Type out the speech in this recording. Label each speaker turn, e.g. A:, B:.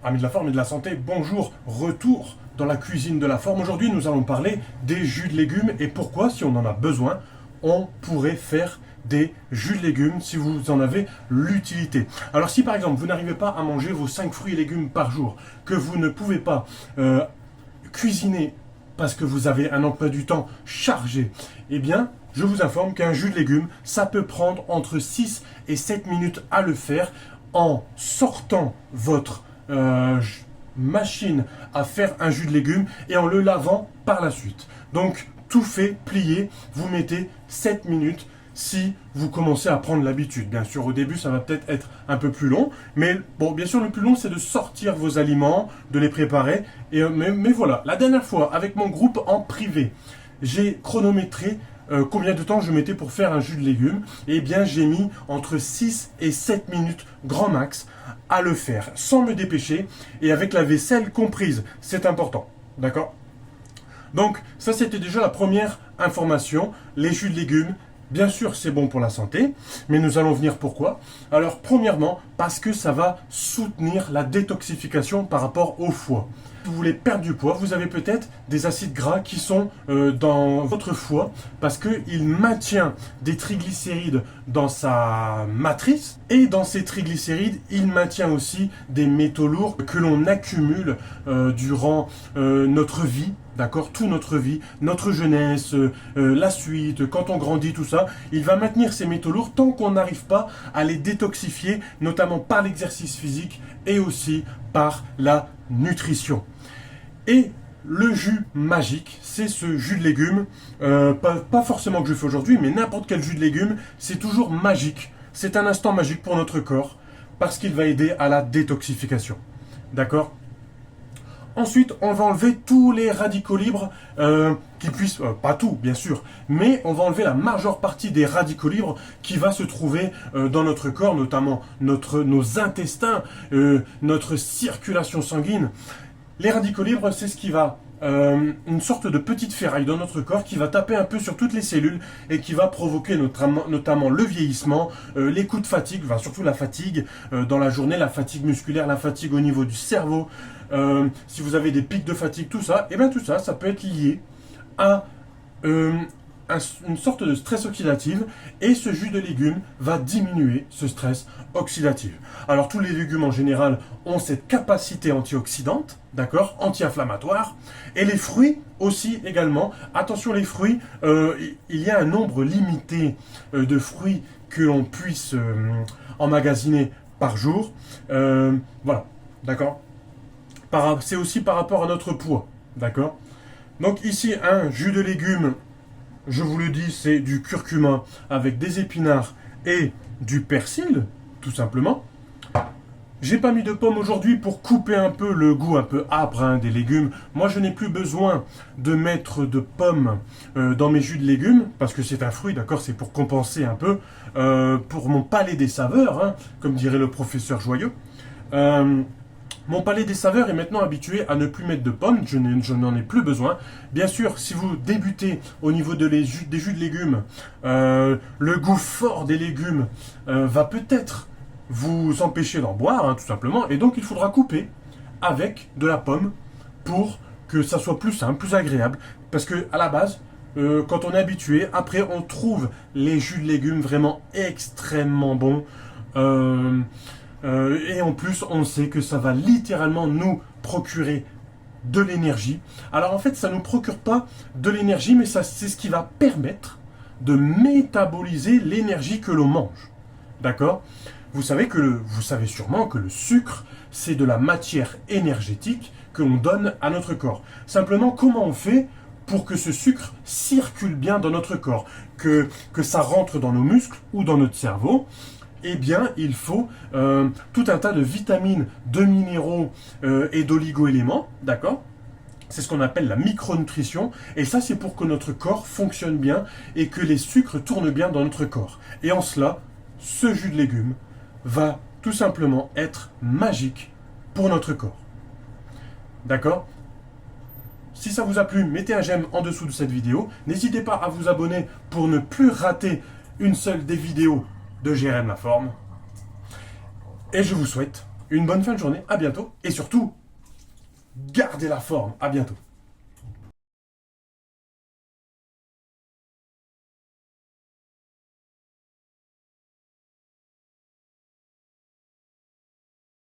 A: Amis de la forme et de la santé, bonjour, retour dans la cuisine de la forme. Aujourd'hui, nous allons parler des jus de légumes et pourquoi, si on en a besoin, on pourrait faire des jus de légumes si vous en avez l'utilité. Alors si par exemple, vous n'arrivez pas à manger vos 5 fruits et légumes par jour, que vous ne pouvez pas cuisiner parce que vous avez un emploi du temps chargé, eh bien, je vous informe qu'un jus de légumes, ça peut prendre entre 6 et 7 minutes à le faire en sortant votre machine à faire un jus de légumes et en le lavant par la suite. Donc, tout fait, plié, vous mettez 7 minutes si vous commencez à prendre l'habitude. Bien sûr, au début, ça va peut-être être un peu plus long, mais bon, bien sûr, le plus long, c'est de sortir vos aliments, de les préparer. Mais voilà, la dernière fois, avec mon groupe en privé, j'ai chronométré combien de temps je mettais pour faire un jus de légumes. Eh bien, j'ai mis entre 6 et 7 minutes grand max à le faire, sans me dépêcher et avec la vaisselle comprise. C'est important, d'accord? Donc, ça, c'était déjà la première information. Les jus de légumes, bien sûr, c'est bon pour la santé, mais nous allons venir pourquoi. Alors, premièrement, parce que ça va soutenir la détoxification par rapport au foie. Si vous voulez perdre du poids, vous avez peut-être des acides gras qui sont dans votre foie parce qu'il maintient des triglycérides dans sa matrice et dans ces triglycérides, il maintient aussi des métaux lourds que l'on accumule durant notre vie. D'accord, toute notre vie, notre jeunesse, la suite, quand on grandit, tout ça, il va maintenir ces métaux lourds tant qu'on n'arrive pas à les détoxifier, notamment par l'exercice physique et aussi par la nutrition. Et le jus magique, c'est ce jus de légumes, pas forcément que je fais aujourd'hui, mais n'importe quel jus de légumes, c'est toujours magique. C'est un instant magique pour notre corps parce qu'il va aider à la détoxification. D'accord ? Ensuite, on va enlever tous les radicaux libres qui puissent, pas tout bien sûr, mais on va enlever la majeure partie des radicaux libres qui va se trouver dans notre corps, notamment nos intestins, notre circulation sanguine. Les radicaux libres, c'est ce qui va, une sorte de petite ferraille dans notre corps qui va taper un peu sur toutes les cellules et qui va provoquer notamment le vieillissement, les coups de fatigue, enfin, surtout la fatigue dans la journée, la fatigue musculaire, la fatigue au niveau du cerveau. Si vous avez des pics de fatigue, tout ça, et bien tout ça, ça peut être lié à une sorte de stress oxydatif et ce jus de légumes va diminuer ce stress oxydatif. Alors tous les légumes en général ont cette capacité antioxydante, d'accord, anti-inflammatoire, et les fruits aussi également. Attention les fruits, il y a un nombre limité de fruits que l'on puisse emmagasiner par jour. Voilà, d'accord. C'est aussi par rapport à notre poids, d'accord. Donc ici un jus de légumes, je vous le dis, c'est du curcuma avec des épinards et du persil, tout simplement. J'ai pas mis de pommes aujourd'hui pour couper un peu le goût un peu âpre des légumes. Moi, je n'ai plus besoin de mettre de pommes dans mes jus de légumes, parce que c'est un fruit, d'accord, c'est pour compenser un peu, pour mon palais des saveurs, comme dirait le professeur Joyeux. Mon palais des saveurs est maintenant habitué à ne plus mettre de pommes, je n'en ai plus besoin. Bien sûr, si vous débutez au niveau des jus de légumes, le goût fort des légumes va peut-être vous empêcher d'en boire, tout simplement, et donc il faudra couper avec de la pomme pour que ça soit plus simple, plus agréable. Parce que à la base, quand on est habitué, après on trouve les jus de légumes vraiment extrêmement bons. Et en plus, on sait que ça va littéralement nous procurer de l'énergie. Alors en fait, ça ne nous procure pas de l'énergie, mais c'est ce qui va permettre de métaboliser l'énergie que l'on mange. D'accord ? Vous savez sûrement que le sucre, c'est de la matière énergétique que l'on donne à notre corps. Simplement, comment on fait pour que ce sucre circule bien dans notre corps, que ça rentre dans nos muscles ou dans notre cerveau? Eh bien, il faut tout un tas de vitamines, de minéraux et d'oligo-éléments, d'accord ? C'est ce qu'on appelle la micronutrition, et ça c'est pour que notre corps fonctionne bien et que les sucres tournent bien dans notre corps. Et en cela, ce jus de légumes va tout simplement être magique pour notre corps. D'accord ? Si ça vous a plu, mettez un j'aime en dessous de cette vidéo. N'hésitez pas à vous abonner pour ne plus rater une seule des vidéos de GRN La Forme. Et je vous souhaite une bonne fin de journée, à bientôt, et surtout, gardez la forme, à bientôt.